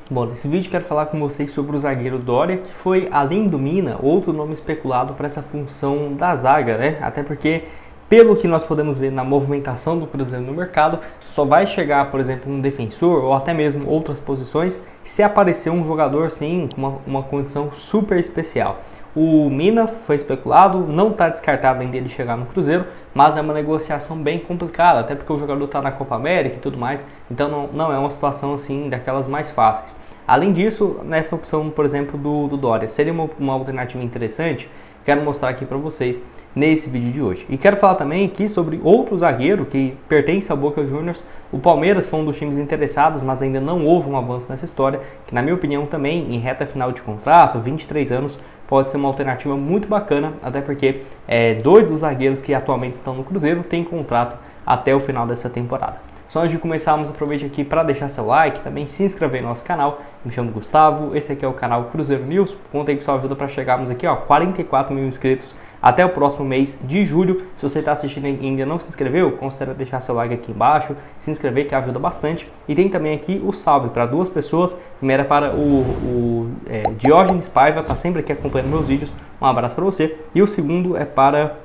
Bom, nesse vídeo quero falar com vocês sobre o zagueiro Doria, que foi, além do Mina, outro nome especulado para essa função da zaga, né? Até porque, pelo que nós podemos ver na movimentação do Cruzeiro no mercado, só vai chegar, por exemplo, um defensor ou até mesmo outras posições se aparecer um jogador assim, com uma condição super especial. O Mina foi especulado, não está descartado ainda ele chegar no Cruzeiro, mas é uma negociação bem complicada, até porque o jogador está na Copa América e tudo mais, então não é uma situação assim daquelas mais fáceis. Além disso, nessa opção, por exemplo, do Doria, seria uma alternativa interessante, quero mostrar aqui para vocês nesse vídeo de hoje. E quero falar também aqui sobre outro zagueiro que pertence ao Boca Juniors. O Palmeiras foi um dos times interessados, mas ainda não houve um avanço nessa história, que na minha opinião também, em reta final de contrato, 23 anos, pode ser uma alternativa muito bacana, até porque dois dos zagueiros que atualmente estão no Cruzeiro têm contrato até o final dessa temporada. Só antes de começarmos, aproveite aqui para deixar seu like, também se inscrever no nosso canal. Me chamo Gustavo, esse aqui é o canal Cruzeiro News. Contem com sua ajuda para chegarmos aqui, 44 mil inscritos até o próximo mês de julho. Se você está assistindo e ainda não se inscreveu, considere deixar seu like aqui embaixo, se inscrever que ajuda bastante. E tem também aqui o salve para duas pessoas. Primeiro é para o Diógenes Paiva, está sempre aqui acompanhando meus vídeos. Um abraço para você. E o segundo é para...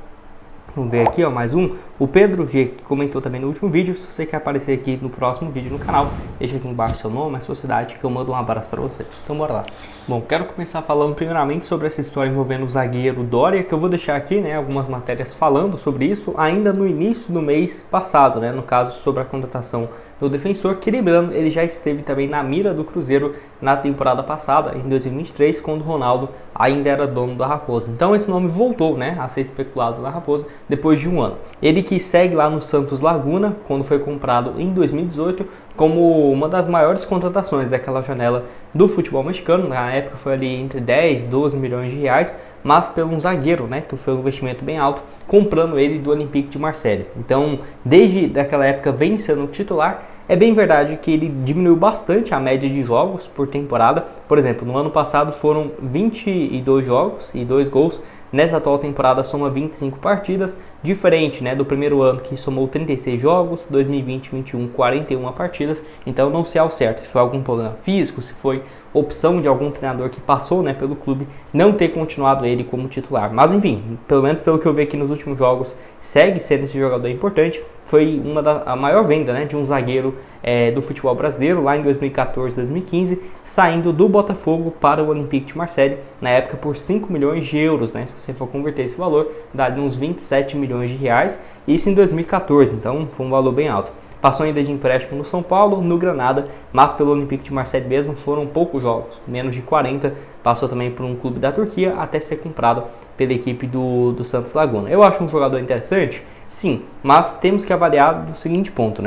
Vamos ver aqui, mais um. O Pedro G, que comentou também no último vídeo. Se você quer aparecer aqui no próximo vídeo no canal, deixa aqui embaixo seu nome, a sua cidade, que eu mando um abraço para você. Então bora lá. Bom, quero começar falando primeiramente sobre essa história envolvendo o zagueiro Doria, que eu vou deixar aqui, algumas matérias falando sobre isso ainda no início do mês passado, no caso sobre a contratação do defensor, que lembrando, ele já esteve também na mira do Cruzeiro na temporada passada, em 2023, quando o Ronaldo ainda era dono da Raposa. Então esse nome voltou, a ser especulado na Raposa depois de um ano. Ele que segue lá no Santos Laguna, quando foi comprado em 2018, como uma das maiores contratações daquela janela do futebol mexicano. Na época foi ali entre 10 e 12 milhões de reais, mas pelo um zagueiro, que foi um investimento bem alto, comprando ele do Olympique de Marseille. Então, desde aquela época vem sendo titular. É bem verdade que ele diminuiu bastante a média de jogos por temporada. Por exemplo, no ano passado foram 22 jogos e 2 gols. Nessa atual temporada soma 25 partidas, diferente do primeiro ano que somou 36 jogos, 2020-21 41 partidas. Então não sei ao certo se foi algum problema físico, se foi opção de algum treinador que passou pelo clube não ter continuado ele como titular. Mas enfim, pelo menos pelo que eu vi aqui nos últimos jogos, segue sendo esse jogador importante. Foi a maior venda de um zagueiro do futebol brasileiro lá em 2014, 2015, saindo do Botafogo para o Olympique de Marseille, na época por 5 milhões de euros. Se você for converter esse valor, dá uns 27 milhões de reais, isso em 2014, então foi um valor bem alto. Passou ainda de empréstimo no São Paulo, no Granada, mas pelo Olympique de Marseille mesmo foram poucos jogos, menos de 40. Passou também por um clube da Turquia até ser comprado pela equipe do Santos Laguna. Eu acho um jogador interessante, sim, mas temos que avaliar do seguinte ponto,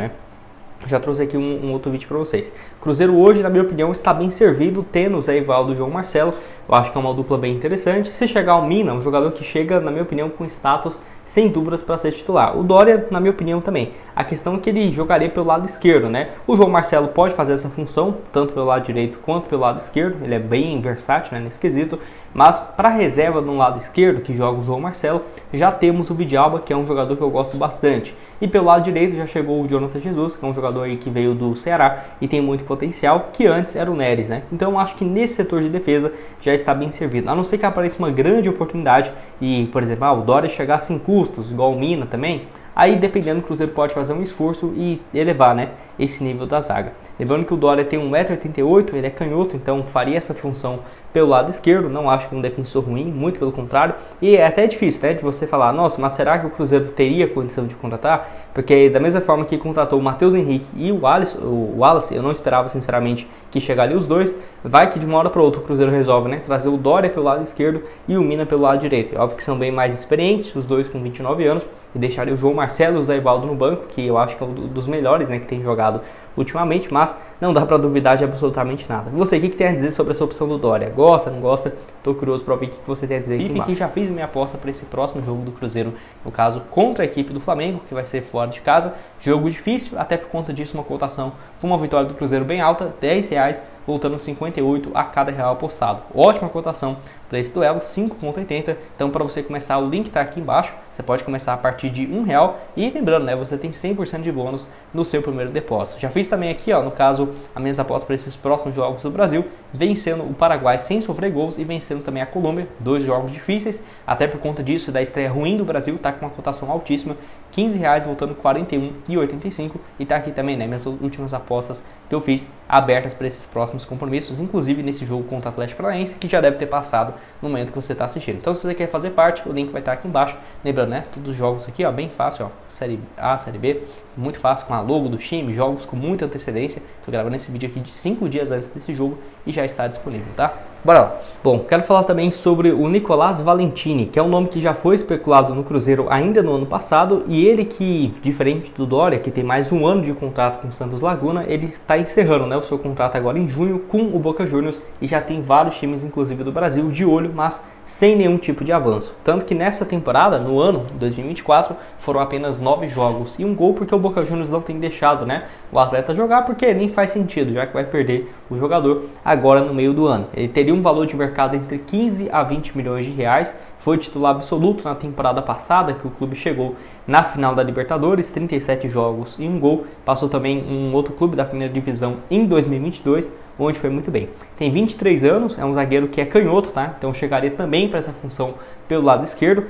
Já trouxe aqui um outro vídeo para vocês. Cruzeiro hoje, na minha opinião, está bem servido, tendo o Zé Ivaldo e o João Marcelo. Eu acho que é uma dupla bem interessante. Se chegar o Mina, um jogador que chega, na minha opinião, com status sem dúvidas para ser titular. O Doria, na minha opinião, também. A questão é que ele jogaria pelo lado esquerdo, O João Marcelo pode fazer essa função, tanto pelo lado direito quanto pelo lado esquerdo. Ele é bem versátil, nesse quesito. Mas para a reserva no lado esquerdo, que joga o João Marcelo, já temos o Vidalba, que é um jogador que eu gosto bastante. E pelo lado direito já chegou o Jonathan Jesus, que é um jogador aí que veio do Ceará e tem muito potencial, que antes era o Neres, Então eu acho que nesse setor de defesa já está bem servido. A não ser que apareça uma grande oportunidade e, por exemplo, o Doria chegar sem custos, igual o Mina também, aí dependendo, o Cruzeiro pode fazer um esforço e elevar esse nível da zaga. Lembrando que o Doria tem 1,88 m, ele é canhoto, então faria essa função pelo lado esquerdo. Não acho que é um defensor ruim, muito pelo contrário. E é até difícil de você falar, nossa, mas será que o Cruzeiro teria condição de contratar? Porque da mesma forma que contratou o Matheus Henrique e o Wallace, eu não esperava sinceramente que chegaria os dois. Vai que de uma hora para outra o Cruzeiro resolve trazer o Doria pelo lado esquerdo e o Mina pelo lado direito. É óbvio que são bem mais experientes, os dois com 29 anos. E deixaria o João Marcelo e o Zé Ivaldo no banco, que eu acho que é um dos melhores que tem jogado ultimamente, mas não dá para duvidar de absolutamente nada. Você, o que tem a dizer sobre essa opção do Doria? Gosta, não gosta? Tô curioso para ouvir o que você tem a dizer aqui embaixo. Que já fiz minha aposta para esse próximo jogo do Cruzeiro, no caso contra a equipe do Flamengo, que vai ser fora de casa. Jogo difícil, até por conta disso uma cotação com uma vitória do Cruzeiro bem alta, R$10, voltando 58 a cada real apostado. Ótima cotação para esse duelo, 5,80. Então para você começar, o link está aqui embaixo. Você pode começar a partir de R$1 e lembrando, você tem 100% de bônus no seu primeiro depósito. Já fiz também aqui, no caso, as minhas apostas para esses próximos jogos do Brasil, vencendo o Paraguai sem sofrer gols e vencendo também a Colômbia, 2 jogos difíceis, até por conta disso, da estreia ruim do Brasil, tá com uma cotação altíssima, R$15 voltando 41,85, e tá aqui também, né, minhas últimas apostas que eu fiz abertas para esses próximos compromissos, inclusive nesse jogo contra o Atlético Paranaense, que já deve ter passado no momento que você está assistindo. Então, se você quer fazer parte, o link vai estar aqui embaixo. Lembrando, né, todos os jogos aqui, ó, bem fácil, ó, Série A, Série B, muito fácil, com a logo do time, jogos com muita antecedência. Estou gravando esse vídeo aqui de 5 dias antes desse jogo e já está disponível, tá? Bora lá. Bom, quero falar também sobre o Nicolás Valentini, que é um nome que já foi especulado no Cruzeiro ainda no ano passado, e ele que, diferente do Doria, que tem mais um ano de contrato com o Santos Laguna, ele está encerrando, né, o seu contrato agora em junho com o Boca Juniors, e já tem vários times, inclusive do Brasil, de olho, mas sem nenhum tipo de avanço. Tanto que nessa temporada, no ano 2024, foram apenas 9 jogos e um gol, porque o Boca Juniors não tem deixado, né, o atleta jogar, porque nem faz sentido, já que vai perder o jogador agora no meio do ano. Ele teria um valor de mercado entre 15 a 20 milhões de reais, foi titular absoluto na temporada passada, que o clube chegou na final da Libertadores, 37 jogos e um gol, passou também em um outro clube da primeira divisão em 2022, onde foi muito bem. Tem 23 anos, é um zagueiro que é canhoto, tá? Então chegaria também para essa função pelo lado esquerdo,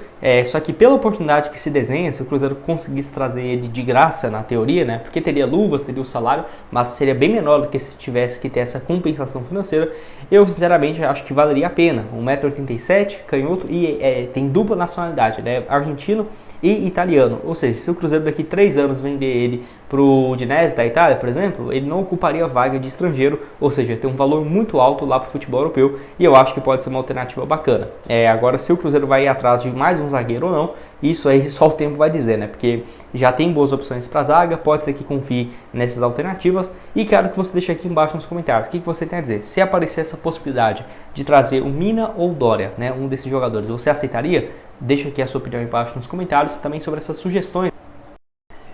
só que pela oportunidade que se desenha, se o Cruzeiro conseguisse trazer ele de graça na teoria, né? Porque teria luvas, teria o salário, mas seria bem menor do que se tivesse que ter essa compensação financeira. Eu sinceramente acho que valeria a pena. 1,87 m, canhoto e tem dupla nacionalidade, né? Argentino e italiano, ou seja, se o Cruzeiro daqui 3 anos vender ele para o Udinese da Itália, por exemplo, ele não ocuparia vaga de estrangeiro, ou seja, tem um valor muito alto lá para o futebol europeu, e eu acho que pode ser uma alternativa bacana. Agora, se o Cruzeiro vai ir atrás de mais um zagueiro ou não, isso aí só o tempo vai dizer, né? Porque já tem boas opções para zaga, pode ser que confie nessas alternativas, e quero que você deixe aqui embaixo nos comentários o que você tem a dizer. Se aparecer essa possibilidade de trazer o Mina ou o Doria, né, um desses jogadores, você aceitaria? Deixa aqui a sua opinião embaixo nos comentários, também sobre essas sugestões.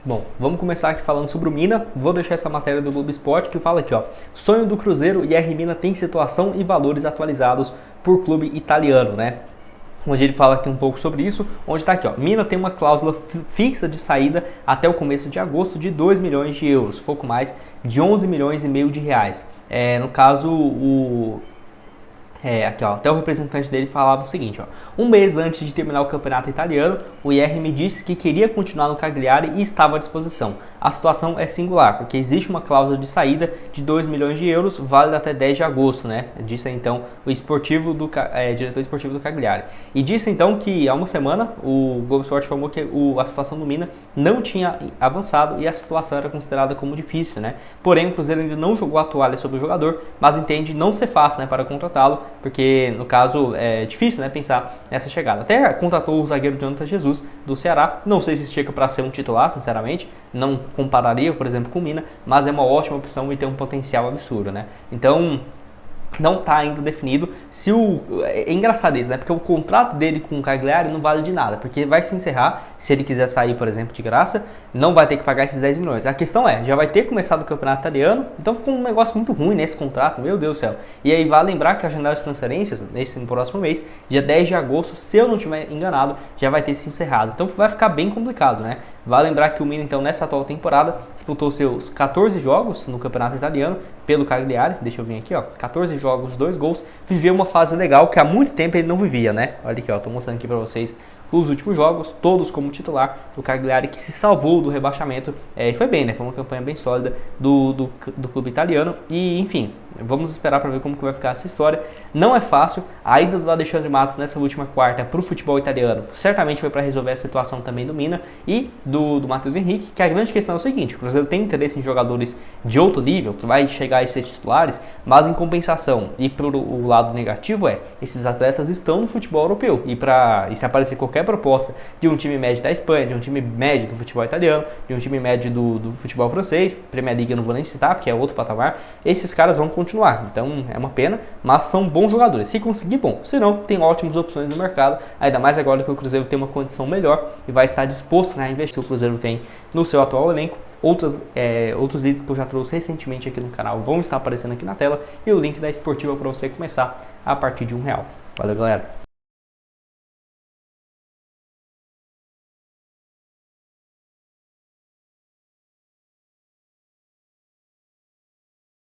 Bom, vamos começar aqui falando sobre o Mina. Vou deixar essa matéria do Globo Esporte que fala aqui, ó. Sonho do Cruzeiro e R. Mina tem situação e valores atualizados por clube italiano, né? Onde ele fala aqui um pouco sobre isso, onde está aqui, ó. Mina tem uma cláusula fixa de saída até o começo de agosto de 2 milhões de euros, pouco mais de 11 milhões e meio de reais. No caso, aqui, ó, até o representante dele falava o seguinte, ó. Um mês antes de terminar o campeonato italiano, o IR me disse que queria continuar no Cagliari e estava à disposição. A situação é singular, porque existe uma cláusula de saída de 2 milhões de euros, válida até 10 de agosto, né? Disse então o diretor esportivo do Cagliari. E disse então que há uma semana o Globo Esporte informou que a situação do Mina não tinha avançado e a situação era considerada como difícil, né? Porém, o Cruzeiro ainda não jogou a toalha sobre o jogador, mas entende não ser fácil, né, para contratá-lo, porque no caso é difícil, né, pensar nessa chegada. Até contratou o zagueiro Jonathan Jesus do Ceará, não sei se chega para ser um titular, sinceramente, não compararia, por exemplo, com o Mina, mas é uma ótima opção e tem um potencial absurdo, né? Então, não está ainda definido se é engraçado isso, né? Porque o contrato dele com o Cagliari não vale de nada, porque vai se encerrar, se ele quiser sair, por exemplo, de graça, não vai ter que pagar esses 10 milhões. A questão já vai ter começado o campeonato italiano, então ficou um negócio muito ruim nesse contrato, meu Deus do céu. E aí vale lembrar que a janela de transferências, no próximo mês, dia 10 de agosto, se eu não estiver enganado, já vai ter se encerrado. Então vai ficar bem complicado, né? Vale lembrar que o Mina, então, nessa atual temporada, disputou seus 14 jogos no campeonato italiano pelo Cagliari, deixa eu vir aqui, ó, 14 jogos, 2 gols, viveu uma fase legal que há muito tempo ele não vivia, né? Olha aqui, ó, tô mostrando aqui pra vocês os últimos jogos, todos como titular do Cagliari, que se salvou do rebaixamento, e foi bem, né? Foi uma campanha bem sólida do clube italiano, e enfim, vamos esperar para ver como que vai ficar essa história. Não é fácil, a ida do Alexandre Matos nessa última quarta para o futebol italiano certamente foi para resolver a situação também do Mina e do Matheus Henrique, que a grande questão é o seguinte: o Cruzeiro tem interesse em jogadores de outro nível, que vai chegar a ser titulares, mas em compensação, e o lado negativo esses atletas estão no futebol europeu, e se aparecer qualquer proposta de um time médio da Espanha, de um time médio do futebol italiano, de um time médio do futebol francês, Premier League eu não vou nem citar, porque é outro patamar, esses caras vão continuar. Então é uma pena, mas são bons jogadores. Se conseguir, bom. Se não, tem ótimas opções no mercado, ainda mais agora que o Cruzeiro tem uma condição melhor e vai estar disposto a investir. O Cruzeiro tem no seu atual elenco. Outros vídeos que eu já trouxe recentemente aqui no canal vão estar aparecendo aqui na tela, e o link da Esportiva para você começar a partir de R$1. Valeu, galera!